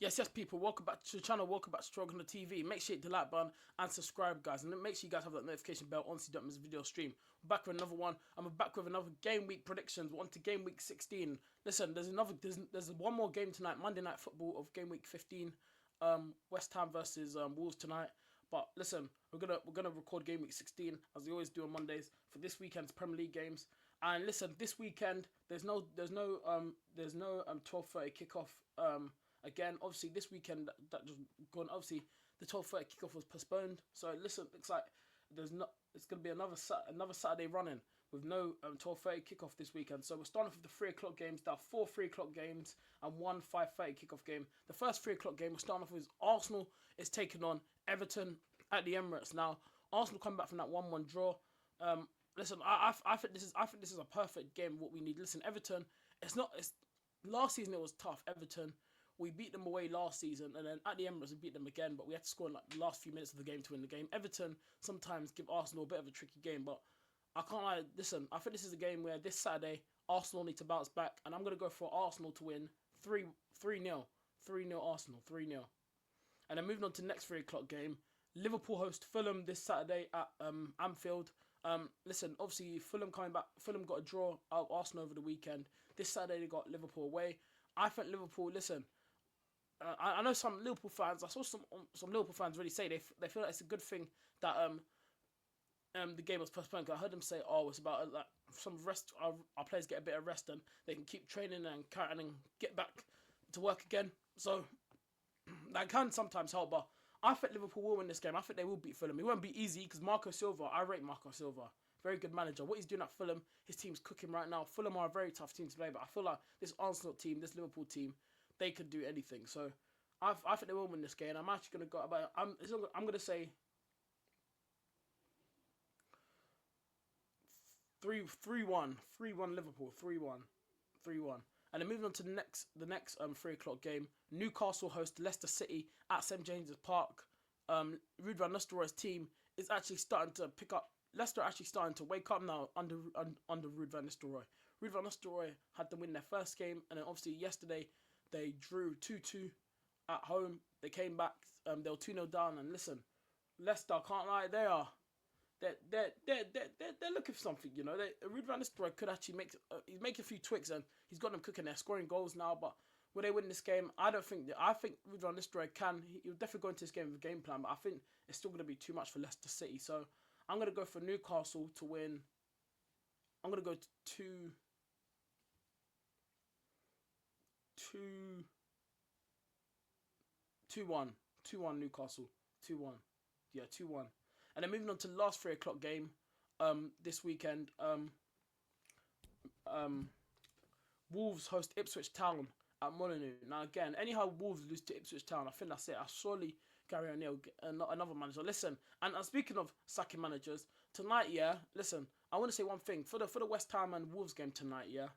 Yes, people, welcome back to the channel, welcome back to Stroke on the TV. Make sure you hit the like button and subscribe, guys, and make sure you guys have that notification bell on so you don't miss a video stream. We're back with another one. I'm back with another game week predictions. We're on to game week 16. Listen, there's one more game tonight, Monday Night Football of game week 15. West Ham versus Wolves tonight. But listen, we're gonna record game week 16 as we always do on Mondays for this weekend's Premier League games. And listen, this weekend there's no 12:30 kickoff. Again, obviously this weekend that just gone. Obviously, the 12:30 kickoff was postponed. So listen, looks like there's not. It's gonna be another Saturday running with no 12:30 kickoff this weekend. So we're starting off with the 3 o'clock games. There are 4 3 o'clock games and one 5:30 kickoff game. The first 3 o'clock game we're starting off with Arsenal is taking on Everton at the Emirates. Now Arsenal come back from that 1-1 draw. Listen, I think this is a perfect game. What we need. Listen, Everton. It's not. It's last season it was tough. Everton. We beat them away last season, and then at the Emirates we beat them again, but we had to score in like the last few minutes of the game to win the game. Everton sometimes give Arsenal a bit of a tricky game, but I can't lie. Listen, I think this is a game where this Saturday Arsenal need to bounce back, and I'm gonna go for Arsenal to win 3-0, 3-0 Arsenal, 3-0. And then moving on to the next 3 o'clock game, Liverpool host Fulham this Saturday at Anfield. Listen, obviously Fulham coming back. Fulham got a draw out of Arsenal over the weekend. This Saturday they got Liverpool away. I think Liverpool. Listen, I know some Liverpool fans. I saw some Liverpool fans really say they feel like it's a good thing that the game was postponed. Cause I heard them say, "Oh, it's about like some rest. Our players get a bit of rest and they can keep training and get back to work again." So that can sometimes help. But I think Liverpool will win this game. I think they will beat Fulham. It won't be easy because Marco Silva. I rate Marco Silva. Very good manager. What he's doing at Fulham, his team's cooking right now. Fulham are a very tough team to play, but I feel like this Arsenal team, this Liverpool team, they could do anything. So I think they will win this game. I'm actually gonna go about. I'm gonna say 3-1 Liverpool 3-1. And then moving on to the next 3 o'clock game, Newcastle host Leicester City at St James's Park. Ruud van Nistelrooy's team is actually starting to pick up. Leicester are actually starting to wake up now under Ruud van Nistelrooy. Ruud van Nistelrooy had to win their first game, and then obviously yesterday they drew 2-2 at home. They came back. They were 2-0 down. And listen, Leicester, can't lie, they're looking for something. You know, Ruud van Nistelrooy could actually he's making a few twigs and he's got them cooking. They're scoring goals now, but will they win this game? I don't think. I think Ruud van Nistelrooy can. He'll definitely go into this game with a game plan, but I think it's still going to be too much for Leicester City. So I'm going to go for Newcastle to win. I'm going to go to 2-1. 2-1 Newcastle. 2-1. Yeah, 2-1. And then moving on to the last 3 o'clock game this weekend. Wolves host Ipswich Town at Molineux. Now again, anyhow Wolves lose to Ipswich Town, I think that's it. I surely Gary O'Neill get another manager. Listen, and speaking of sacking managers, tonight, yeah, listen, I want to say one thing. For the West Ham and Wolves game tonight, yeah,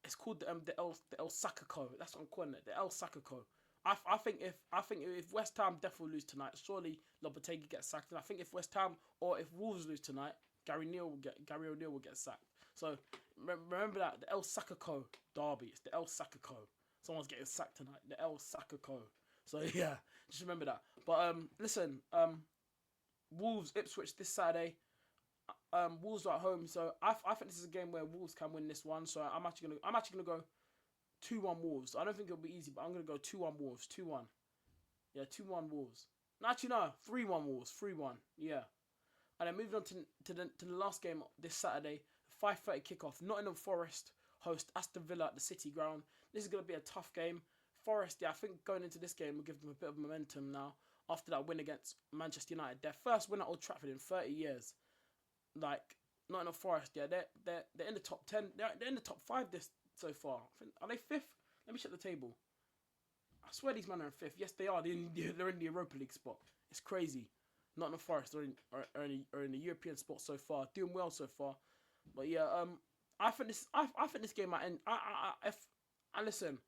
it's called the El Sakaco. That's what I'm calling it, the El Sakaco. I think if West Ham definitely lose tonight, surely Lopetegui gets sacked. And I think if West Ham or if Wolves lose tonight, Gary O'Neill will get sacked. So remember that, the El Sakaco derby. It's the El Sakaco. Someone's getting sacked tonight. The El Sakaco. So yeah, just remember that. But listen, Wolves Ipswich this Saturday. Wolves are at home, so I think this is a game where Wolves can win this one. So I'm actually gonna go 2-1 Wolves. I don't think it'll be easy, but I'm gonna go 2-1 Wolves. 2-1. Yeah, 2-1 Wolves. No, actually no, 3-1 Wolves. 3-1. Yeah. And then moving on to the last game this Saturday, 5:30 kickoff. Nottingham Forest host Aston Villa at the City Ground. This is gonna be a tough game. Forest, yeah, I think going into this game will give them a bit of momentum now after that win against Manchester United. Their first win at Old Trafford in 30 years. Like Nottingham Forest, yeah, they're in the top 10. They're in the top 5 this so far. I think, are they 5th? Let me check the table. I swear these men are in 5th. Yes, they are. They're in the Europa League spot. It's crazy. Nottingham Forest are in the European spot so far, doing well so far. But yeah, I think this game might end. I listen.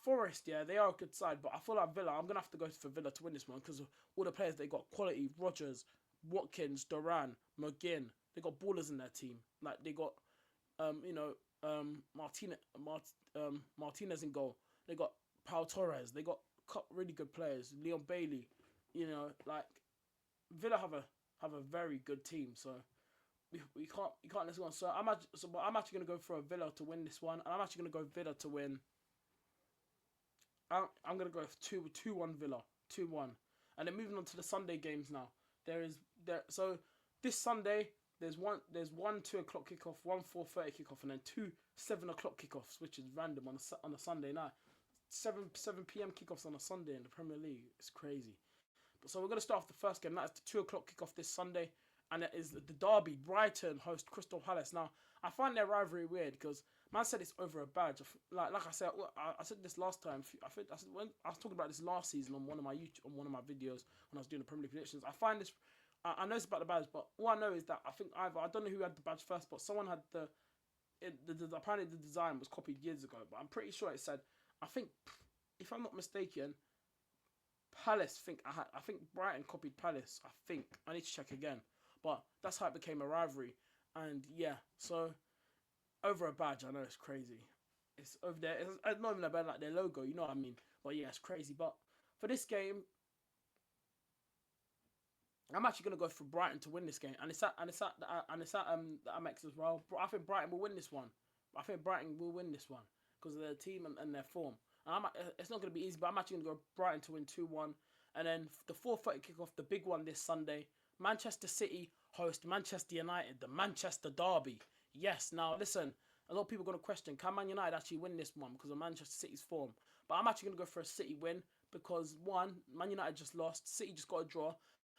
Forest, yeah, they are a good side, but I feel like Villa. I'm gonna have to go for Villa to win this one because of all the players they got. Quality: Rodgers, Watkins, Duran, McGinn. They got ballers in their team. Like they got, Martinez in goal. They got Pau Torres. They got really good players. Leon Bailey. Like Villa have a very good team. So we can't let's go on. So I'm actually gonna go for a Villa to win this one, and I'm actually gonna go Villa to win. I'm gonna go 2-1 Villa, 2-1, and then moving on to the Sunday games now. So this Sunday there's one 2 o'clock kickoff, one 4:30 kickoff, and then two 7 o'clock kickoffs, which is random on a Sunday night. 7 p.m. kickoffs on a Sunday in the Premier League. It's crazy. But so we're gonna start off the first game. That's the 2 o'clock kickoff this Sunday, and it is the derby. Brighton host Crystal Palace. Now I find their rivalry weird because man said it's over a badge. Like I said, I said this last time. I said when I was talking about this last season on one of my videos when I was doing the Premier League predictions. I find this. I know it's about the badge, but all I know is that I think I don't know who had the badge first, but someone had apparently the design was copied years ago. But I'm pretty sure it said. I think, if I'm not mistaken, Palace. I think Brighton copied Palace. I think I need to check again, but that's how it became a rivalry. And yeah, so over a badge, I know it's crazy. It's over there. It's not even about like their logo, you know what I mean? But yeah, it's crazy. But for this game, I'm actually gonna go for Brighton to win this game, and it's at the Amex as well. I think Brighton will win this one. Because of their team and their form. And it's not gonna be easy, but I'm actually gonna go Brighton to win 2-1, and then the 4:30 kickoff, the big one this Sunday. Manchester City host Manchester United, the Manchester Derby. Yes, now listen, a lot of people are gonna question, can Man United actually win this one because of Manchester City's form? But I'm actually gonna go for a City win because one, Man United just lost, City just got a draw.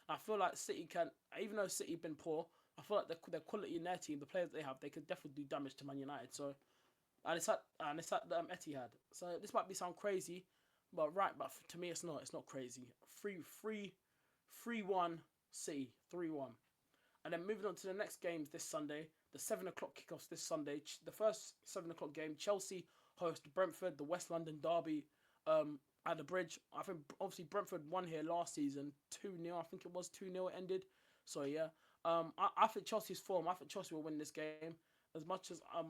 I feel like City can, even though City have been poor, I feel like their quality in their team, the players they have, they could definitely do damage to Man United. So, and it's at the Etihad. So this might sound crazy, but to me it's not. It's not crazy. 3-1 City, 3-1. And then moving on to the next games this Sunday, the 7 o'clock kickoffs this Sunday. The first 7 o'clock game, Chelsea host Brentford, the West London derby. At the Bridge. I think obviously Brentford won here last season 2-0. I think it was 2-0 it ended. So yeah, I think Chelsea's form. I think Chelsea will win this game as much as I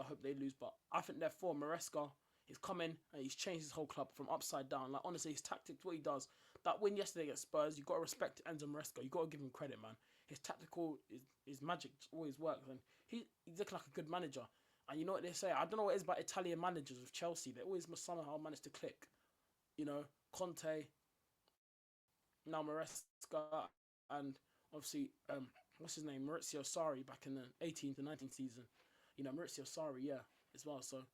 hope they lose. But I think their form. Maresca is coming and he's changed his whole club from upside down. Like honestly, his tactics, what he does. That win yesterday against Spurs, you got to respect Enzo Maresca. You got to give him credit, man. His tactical is magic always works, and he's looking like a good manager. And you know what they say? I don't know what it is about Italian managers with Chelsea. They always must somehow manage to click. Conte, now Maresca, and obviously, what's his name? Maurizio Sarri back in the 18th and 19th season. Maurizio Sarri, yeah, as well. So,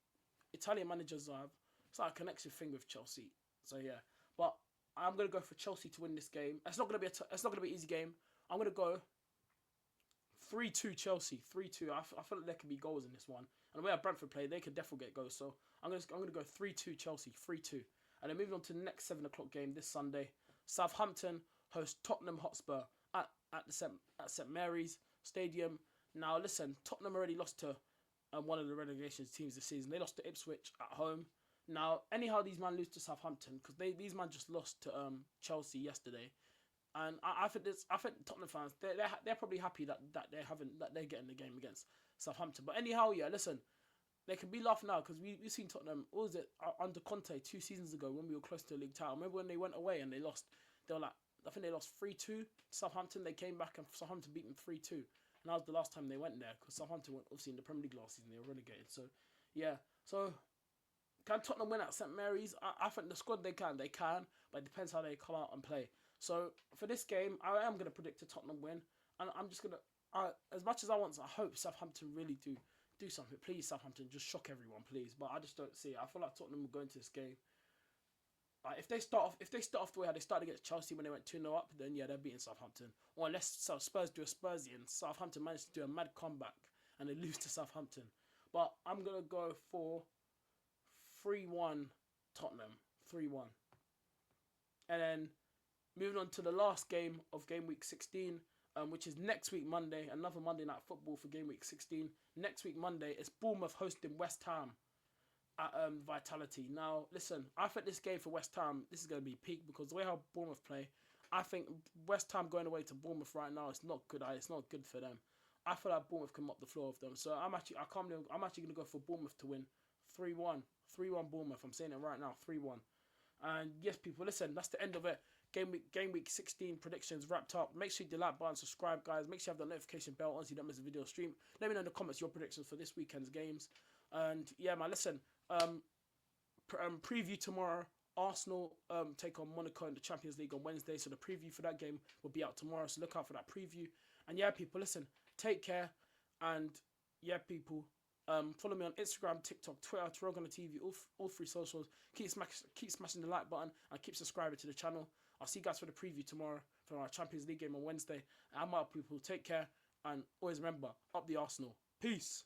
Italian managers have, it's like a connection thing with Chelsea. So, yeah. But I'm going to go for Chelsea to win this game. It's not going to be an easy game. I'm going to go 3-2 Chelsea, 3-2. I feel like there could be goals in this one. And the way Brentford play, they could definitely get goals. So I'm going to go 3-2 Chelsea, 3-2. And then moving on to the next 7 o'clock game this Sunday. Southampton host Tottenham Hotspur at St Mary's Stadium. Now listen, Tottenham already lost to one of the relegation teams this season. They lost to Ipswich at home. Now anyhow these men lose to Southampton because these men just lost to Chelsea yesterday. And I think Tottenham fans they're probably happy that they're getting the game against Southampton. But anyhow, yeah, listen, they can be laughing now because we've seen Tottenham. What was it under Conte 2 seasons ago when we were close to the league title? Remember when they went away and they lost? They were like, I think they lost 3-2 to Southampton. They came back and Southampton beat them 3-2. And that was the last time they went there because Southampton went obviously in the Premier League last season. They were relegated. So yeah, so. Can Tottenham win at St Mary's? I think the squad they can, but it depends how they come out and play. So for this game, I am going to predict a Tottenham win, and I'm just going to, as much as I want, I hope Southampton really do something. Please, Southampton, just shock everyone, please. But I just don't see it. I feel like Tottenham will go into this game. If they start off the way how they started against Chelsea when they went 2-0 up, then yeah, they're beating Southampton. Or unless Spurs do a Spursian, Southampton managed to do a mad comeback and they lose to Southampton. But I'm going to go for 3-1 Tottenham. 3-1. And then moving on to the last game of Game Week 16, which is next week Monday. Another Monday Night Football for Game Week 16. Next week Monday, it's Bournemouth hosting West Ham at Vitality. Now, listen, I think this game for West Ham, this is going to be peak because the way how Bournemouth play, I think West Ham going away to Bournemouth right now, it's not good. It's not good for them. I feel like Bournemouth can mop the floor of them. So I'm actually going to go for Bournemouth to win 3-1. 3-1 Bournemouth. I'm saying it right now, 3-1. And yes, people, listen, that's the end of it. Game week 16 predictions wrapped up. Make sure you do like button, subscribe, guys. Make sure you have the notification bell on so you don't miss a video stream. Let me know in the comments your predictions for this weekend's games. And yeah, man, listen. Preview tomorrow. Arsenal take on Monaco in the Champions League on Wednesday. So the preview for that game will be out tomorrow. So look out for that preview. And yeah, people, listen. Take care. And yeah, people. Follow me on Instagram, TikTok, Twitter, Tarogana TV, all three socials. Keep smashing the like button and keep subscribing to the channel. I'll see you guys for the preview tomorrow for our Champions League game on Wednesday. I'm out, people. Take care and always remember, up the Arsenal. Peace.